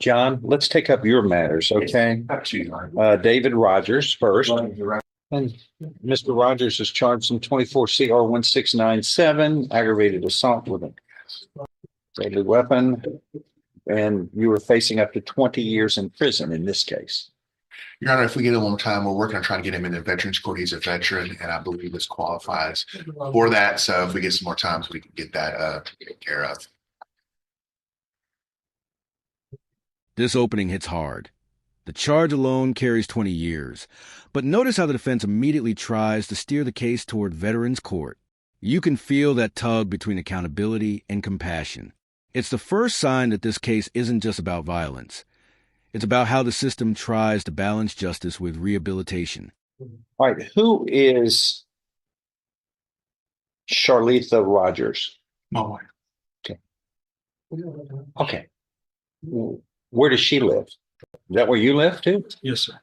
John, let's take up your matters, okay? David Rogers first. And Mr. Rogers is charged in 24 CR 1697, aggravated assault with a deadly weapon. And you were facing up to 20 years in prison in this case. Your Honor, if we get him one more time, we're working on trying to get him in the Veterans Court. He's a veteran, and I believe this qualifies for that. So if we get some more times, we can get that taken care of. This opening hits hard. The charge alone carries 20 years. But notice how the defense immediately tries to steer the case toward Veterans Court. You can feel that tug between accountability and compassion. It's the first sign that this case isn't just about violence. It's about how the system tries to balance justice with rehabilitation. All right, who is Charletha Rogers? My wife. Okay. Where does she live? Is that where you live too? Yes, sir.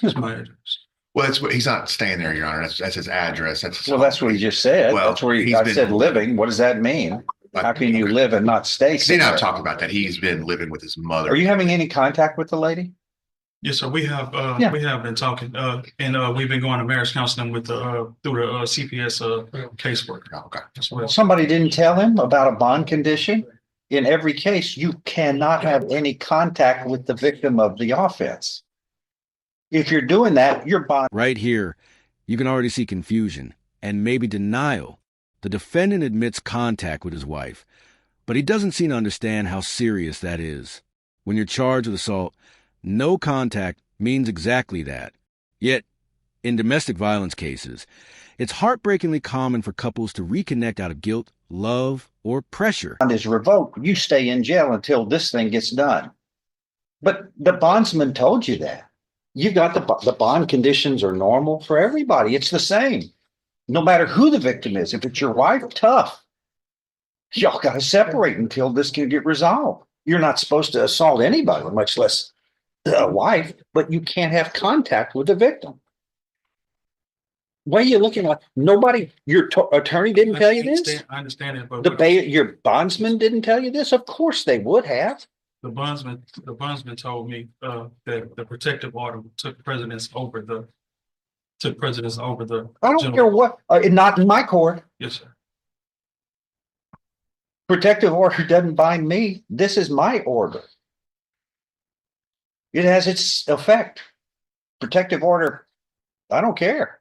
That's my address. Well, that's what he's not staying there, Your Honor. That's his address. That's that's what he just said. Well, that's where I said living. What does that mean? How can you live and not stay? They not talk about that. He's been living with his mother. Are you having any contact with the lady? Yes, sir. We have been talking, and we've been going to marriage counseling with through the CPS caseworker. Oh, okay. As well. Somebody didn't tell him about a bond condition. In every case, you cannot have any contact with the victim of the offense. If you're doing that, you're bond. Right here, you can already see confusion and maybe denial. The defendant admits contact with his wife, but he doesn't seem to understand how serious that is. When you're charged with assault, no contact means exactly that. Yet, in domestic violence cases, it's heartbreakingly common for couples to reconnect out of guilt, love, or pressure. Bond is revoked. You stay in jail until this thing gets done. But the bondsman told you that. You got the bond conditions are normal for everybody. It's the same. No matter who the victim is. If it's your wife, tough. Y'all got to separate until this can get resolved. You're not supposed to assault anybody, much less a wife, but you can't have contact with the victim. Why are you looking like nobody? Your attorney didn't tell you this? I understand it, but your bondsman didn't tell you this? Of course they would have. The bondsman told me that the protective order took precedence over the. I don't care what. Not in my court. Yes, sir. Protective order doesn't bind me. This is my order. It has its effect. Protective order. I don't care.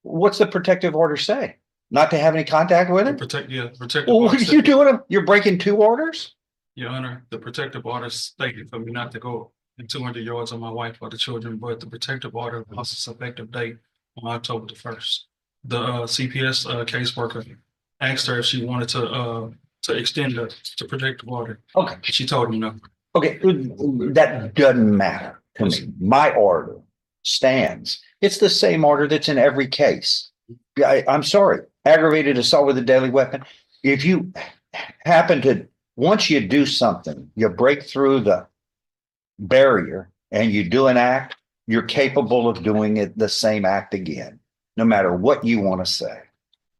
What's the protective order say? Not to have any contact with him? Protective well, what order. are you doing? You're breaking two orders? Your Honor, the protective order stated for me not to go in 200 yards on my wife or the children, but the protective order lost its effective date on October the 1st. The CPS caseworker asked her if she wanted to extend the protective order. Okay. She told me no. Okay, that doesn't matter to me. My order stands. It's the same order that's in every case. I'm sorry. Aggravated assault with a deadly weapon. If you happen to, once you do something, you break through the barrier and you do an act, you're capable of doing it the same act again, no matter what you want to say.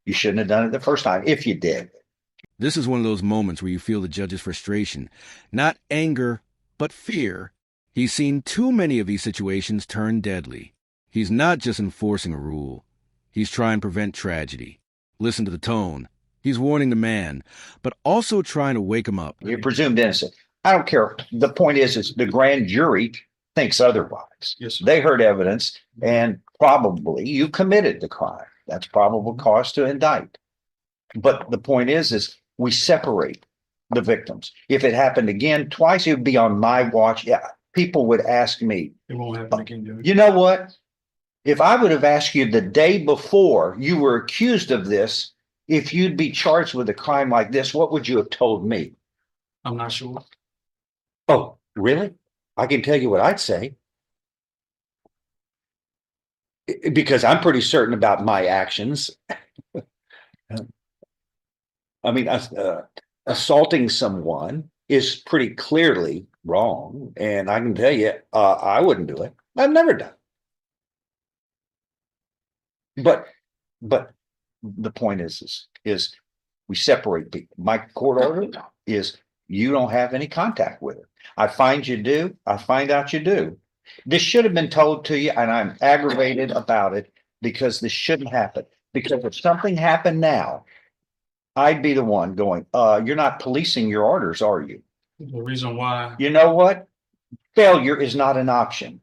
You shouldn't have done it the first time if you did. This is one of those moments where you feel the judge's frustration, not anger, but fear. He's seen too many of these situations turn deadly. He's not just enforcing a rule. He's trying to prevent tragedy. Listen to the tone. He's warning the man, but also trying to wake him up. You're presumed innocent. I don't care. The point is the grand jury thinks otherwise. Yes, sir. They heard evidence and probably you committed the crime. That's probable cause to indict. But the point is we separate the victims. If it happened again twice, it would be on my watch. Yeah, people would ask me. It won't happen again. You know what? If I would have asked you the day before you were accused of this, if you'd be charged with a crime like this, what would you have told me? I'm not sure. Oh, really? I can tell you what I'd say. Because I'm pretty certain about my actions. I mean, assaulting someone is pretty clearly wrong. And I can tell you, I wouldn't do it. I've never done it. But the point is we separate people. My court order is You don't have any contact with her. I find you do. I find out you do. This should have been told to you, and I'm aggravated about it because this shouldn't happen. Because if something happened now, I'd be the one going, you're not policing your orders, are you? The reason why, You know what? Failure is not an option.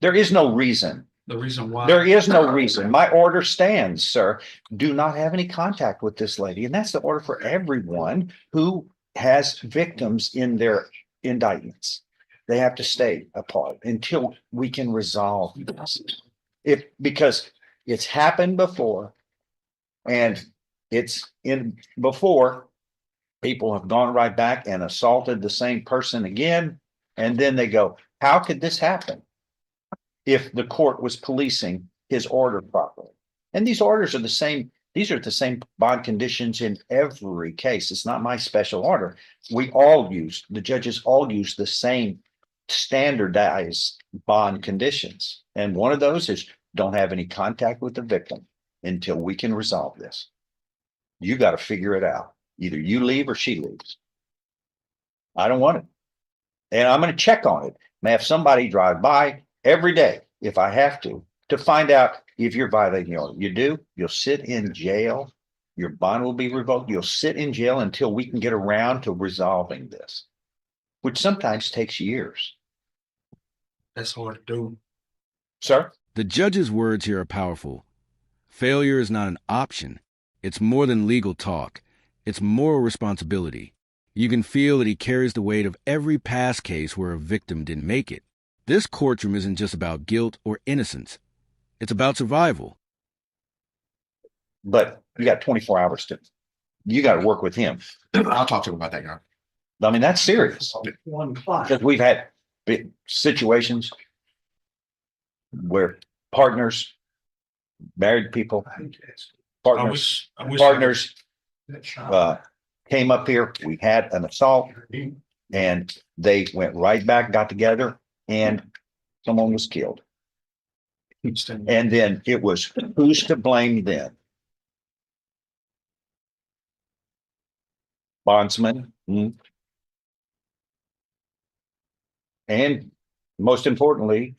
There is no reason. the reason why. There is no reason. My order stands, sir. Do not have any contact with this lady. And that's the order for everyone who has victims in their indictments. They have to stay apart until we can resolve this. Because it's happened before and it's in before people have gone right back and assaulted the same person again. And then they go, how could this happen? If the court was policing his order properly. And these orders are the same. These are the same bond conditions in every case. It's not my special order. The judges all use the same standardized bond conditions. And one of those is don't have any contact with the victim until we can resolve this. You got to figure it out. Either you leave or she leaves. I don't want it. And I'm going to check on it. May have somebody drive by every day, if I have to find out if you're violating the order. You do, you'll sit in jail. Your bond will be revoked. You'll sit in jail until we can get around to resolving this, which sometimes takes years. That's hard to do. Sir? The judge's words here are powerful. Failure is not an option. It's more than legal talk. It's moral responsibility. You can feel that he carries the weight of every past case where a victim didn't make it. This courtroom isn't just about guilt or innocence. It's about survival. But you got 24 hours you got to work with him. I'll talk to him about that, Your Honor. I mean, that's serious. Because we've had situations where partners, married people, partners came up here. We had an assault and they went right back, got together, and someone was killed. And then it was, who's to blame then? Bondsman. And most importantly,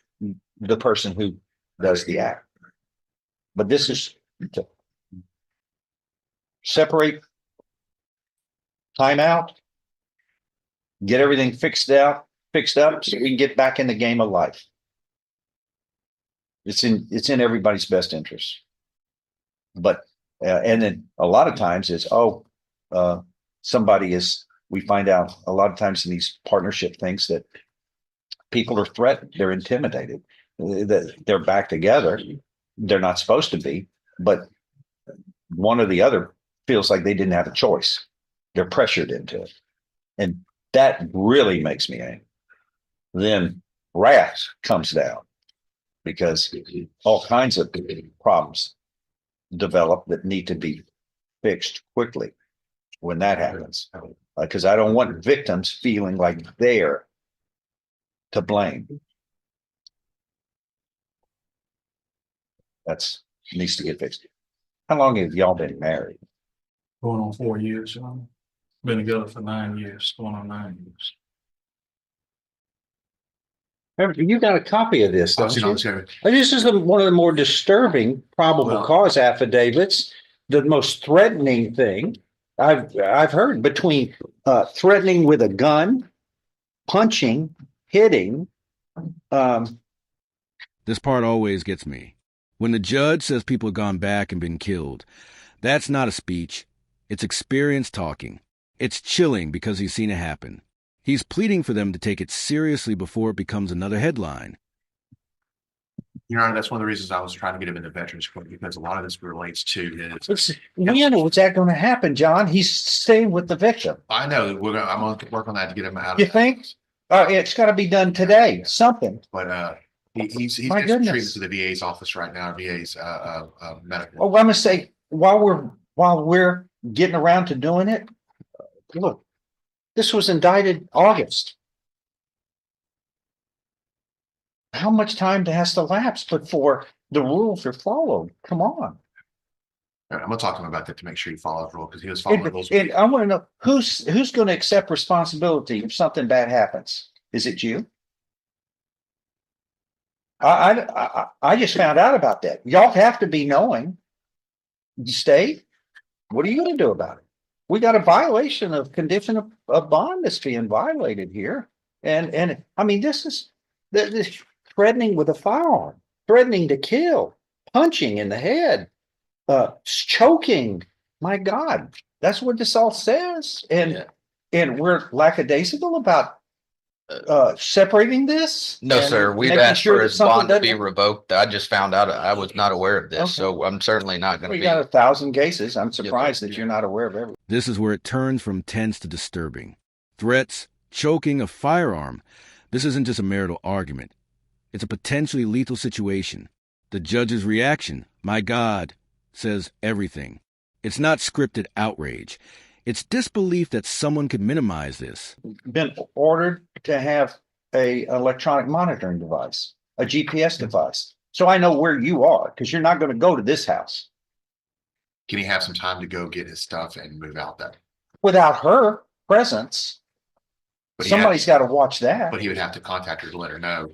the person who does the act. But this is to separate, time out, get everything fixed up so we can get back in the game of life. It's in everybody's best interest. But and then a lot of times it's we find out a lot of times in these partnership things that people are threatened, they're intimidated, they're back together. They're not supposed to be, but one or the other feels like they didn't have a choice. They're pressured into it. And that really makes me angry. Then wrath comes down because all kinds of problems develop that need to be fixed quickly when that happens. Because I don't want victims feeling like they're to blame. That's needs to get fixed. How long have y'all been married? Going on 4 years. Been together for 9 years, going on 9 years. You got a copy of this, don't you? Sure. This is one of the more disturbing probable cause affidavits. The most threatening thing I've heard between threatening with a gun, punching, hitting. This part always gets me. When the judge says people have gone back and been killed, that's not a speech. It's experience talking. It's chilling because he's seen it happen. He's pleading for them to take it seriously before it becomes another headline. Your Honor, that's one of the reasons I was trying to get him in the Veterans Court, because a lot of this relates to his. What's that going to happen, John? He's staying with the victim. I know I'm going to work on that to get him out. You think? It's got to be done today. Something. But he's My getting goodness. treatment to the VA's office right now. VA's medical. Oh, I'm gonna say while we're getting around to doing it, look, this was indicted August. How much time has to lapse before the rules are followed? Come on. I'm gonna talk to him about that to make sure he follows rule because he was following rules. And I want to know who's going to accept responsibility if something bad happens? Is it you? I just found out about that. Y'all have to be knowing. State, what are you going to do about it? We got a violation of condition of bond that's being violated here. And I mean, this threatening with a firearm, threatening to kill, punching in the head, choking. My God, that's what this all says. And we're lackadaisical about separating this. No, and sir. We've making asked sure for that his something bond to be doesn't- revoked. I just found out. I was not aware of this, Okay. so I'm certainly not going We to got be. 1,000 cases. I'm sir. surprised that you're not aware of everything. This is where it turns from tense to disturbing. Threats, choking, a firearm. This isn't just a marital argument. It's a potentially lethal situation. The judge's reaction, my God, says everything. It's not scripted outrage. It's disbelief that someone could minimize this. Been ordered to have a electronic monitoring device, a GPS device. So I know where you are because you're not going to go to this house Can he have some time to go get his stuff and move out then? without her presence. But he Somebody's had- got to watch that. But he would have to contact her to let her know.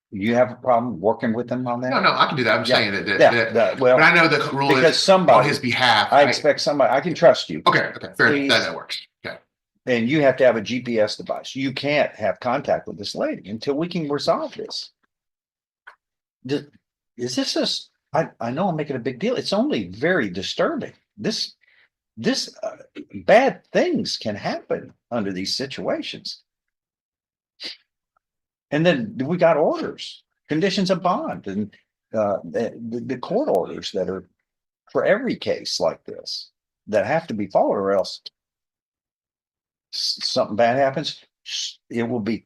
You have a problem working with them on that? No, I can do that. I'm Yeah. saying that, Yeah, but well, I know the rule because is somebody, on his behalf. I expect somebody, I can trust you. Okay, fair. Please. That works. Okay. And you have to have a GPS device. You can't have contact with this lady until we can resolve this. Is this just, I know I'm making a big deal. It's only very disturbing. This bad things can happen under these situations. And then we got orders, conditions of bond, and the court orders that are for every case like this that have to be followed, or else something bad happens. It will be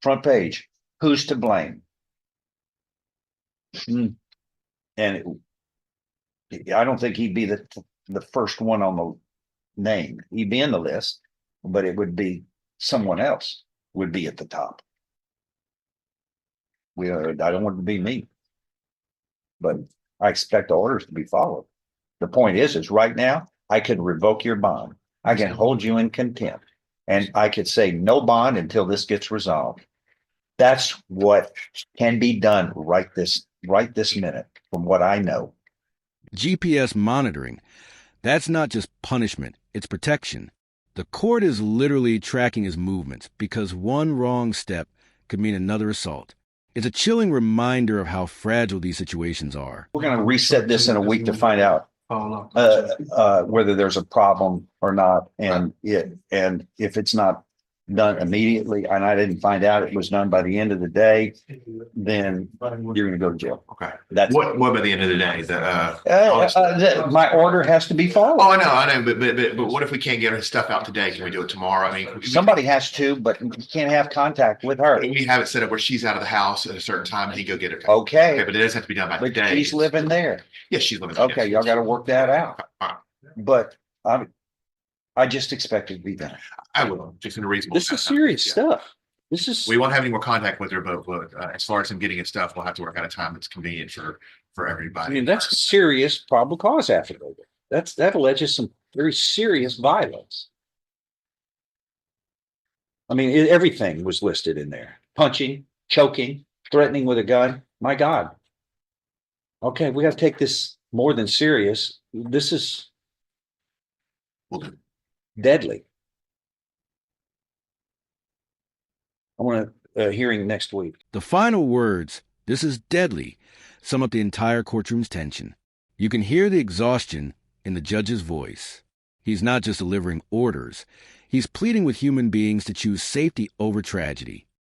front page. Who's to blame? And I don't think he'd be the first one on the name. He'd be in the list, but it would be someone else would be at the top. I don't want it to be me, but I expect the orders to be followed. The point is right now I can revoke your bond. I can hold you in contempt, and I could say no bond until this gets resolved. That's what can be done right this minute, from what I know. GPS monitoring, that's not just punishment, it's protection. The court is literally tracking his movements because one wrong step could mean another assault. It's a chilling reminder of how fragile these situations are. We're going to reset this in a week to find out whether there's a problem or not, and if it's not done immediately, and I didn't find out it was done by the end of the day, then you're going to go to jail. Okay. That's What by the end of the day? my order has to be followed. Oh, I know, but what if we can't get our stuff out today? Can we do it tomorrow? I mean, Somebody has to, but you can't have contact with her. we have it set up where she's out of the house at a certain time and he go get her. Okay, Okay, but it doesn't have to be done by but today. she's living there. Yes, she's living. Okay, yes. y'all got to work that out. All right. But I just expect it to be done. I will, just in a reasonable. This is serious Yeah. stuff. This is We won't have any more contact with her, but as far as him getting his stuff, we'll have to work out a time that's convenient for everybody. I mean, that's a serious probable cause affidavit. That alleges some very serious violence. I mean, everything was listed in there. Punching, choking, threatening with a gun. My God. Okay, we got to take this more than serious. This is We'll do. deadly. I want a hearing next week. The final words, "This is deadly," sum up the entire courtroom's tension. You can hear the exhaustion in the judge's voice. He's not just delivering orders. He's pleading with human beings to choose safety over tragedy.